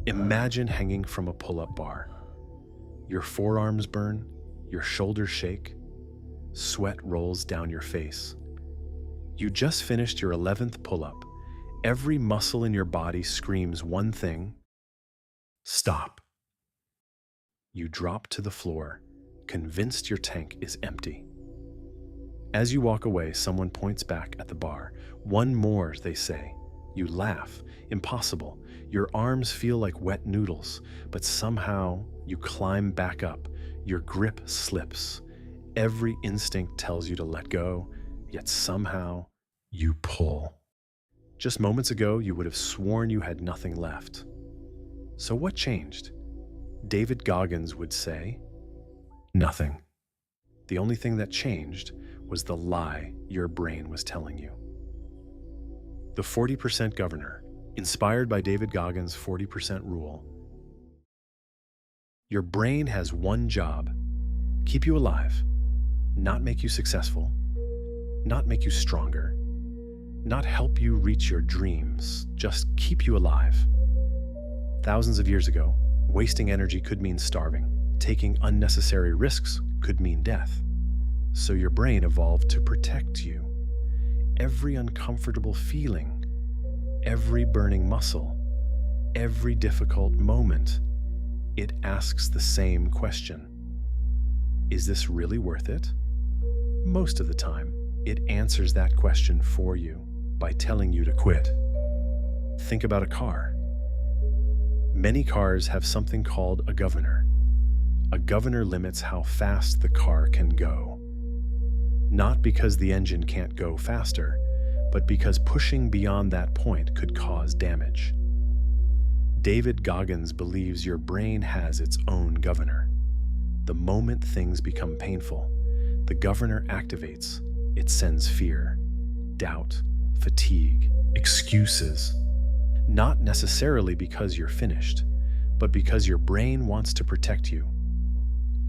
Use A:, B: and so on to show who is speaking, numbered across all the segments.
A: Imagine hanging from a pull-up bar. Your forearms burn, your shoulders shake, sweat rolls down your face. You just finished your 11th pull-up. Every muscle in your body screams one thing: stop. You drop to the floor, convinced your tank is empty. As you walk away, someone points back at the bar. One more, they say. You laugh. Impossible. Your arms feel like wet noodles, but somehow you climb back up. Your grip slips. Every instinct tells you to let go, yet somehow you pull. Just moments ago, you would have sworn you had nothing left. So what changed? David Goggins would say, nothing. The only thing that changed was the lie your brain was telling you. The 40% Governor, inspired by David Goggins' 40% rule. Your brain has one job: keep you alive, not make you successful, not make you stronger, not help you reach your dreams, just keep you alive. Thousands of years ago, wasting energy could mean starving. Taking unnecessary risks could mean death. So your brain evolved to protect you. Every uncomfortable feeling, every burning muscle, every difficult moment, it asks the same question: is this really worth it? Most of the time, it answers that question for you by telling you to quit. Think about a car. Many cars have something called a governor. A governor limits how fast the car can go. Not because the engine can't go faster, but because pushing beyond that point could cause damage. David Goggins believes your brain has its own governor. The moment things become painful, the governor activates. It sends fear, doubt, fatigue, excuses. Not necessarily because you're finished, but because your brain wants to protect you.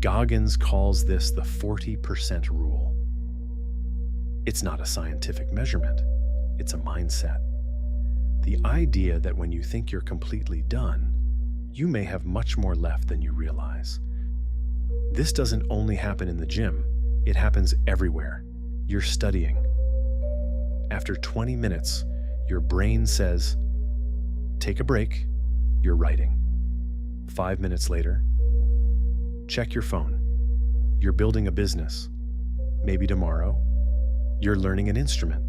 A: Goggins calls this the 40% rule. It's not a scientific measurement, it's a mindset. The idea that when you think you're completely done, you may have much more left than you realize. This doesn't only happen in the gym, it happens everywhere. You're studying. After 20 minutes, your brain says, take a break, you're writing. 5 minutes later, check your phone. You're building a business. Maybe tomorrow, you're learning an instrument.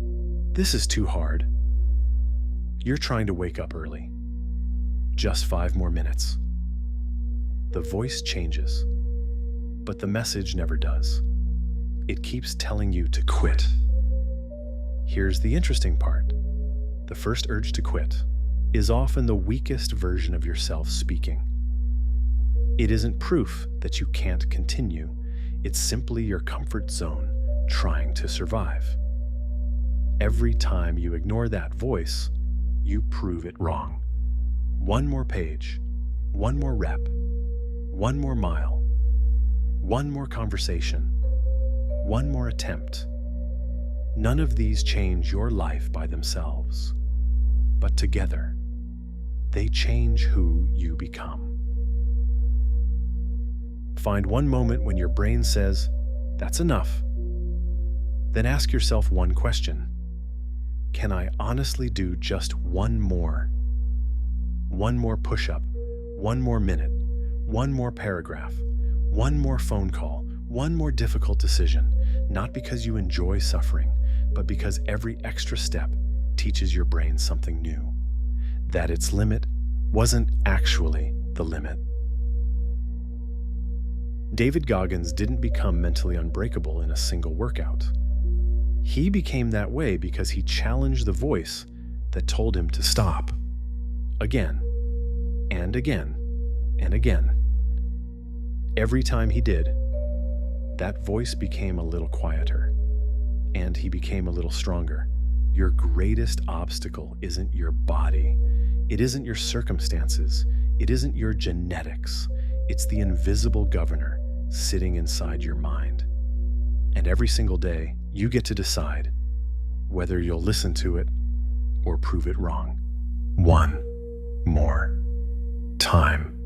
A: This is too hard. You're trying to wake up early. Just 5 more minutes. The voice changes, but the message never does. It keeps telling you to quit. Here's the interesting part. The first urge to quit is often the weakest version of yourself speaking. It isn't proof that you can't continue. It's simply your comfort zone trying to survive. Every time you ignore that voice, you prove it wrong. One more page, one more rep, one more mile, one more conversation, one more attempt. None of these change your life by themselves, but together, they change who you become. Find one moment when your brain says, that's enough. Then ask yourself one question. Can I honestly do just one more? One more push-up, one more minute, one more paragraph, one more phone call, one more difficult decision, not because you enjoy suffering, but because every extra step teaches your brain something new, that its limit wasn't actually the limit. David Goggins didn't become mentally unbreakable in a single workout. He became that way because he challenged the voice that told him to stop. Again, and again, and again. Every time he did, that voice became a little quieter, and he became a little stronger. Your greatest obstacle isn't your body. It isn't your circumstances. It isn't your genetics. It's the invisible governor sitting inside your mind. And every single day, you get to decide whether you'll listen to it or prove it wrong. One more time. time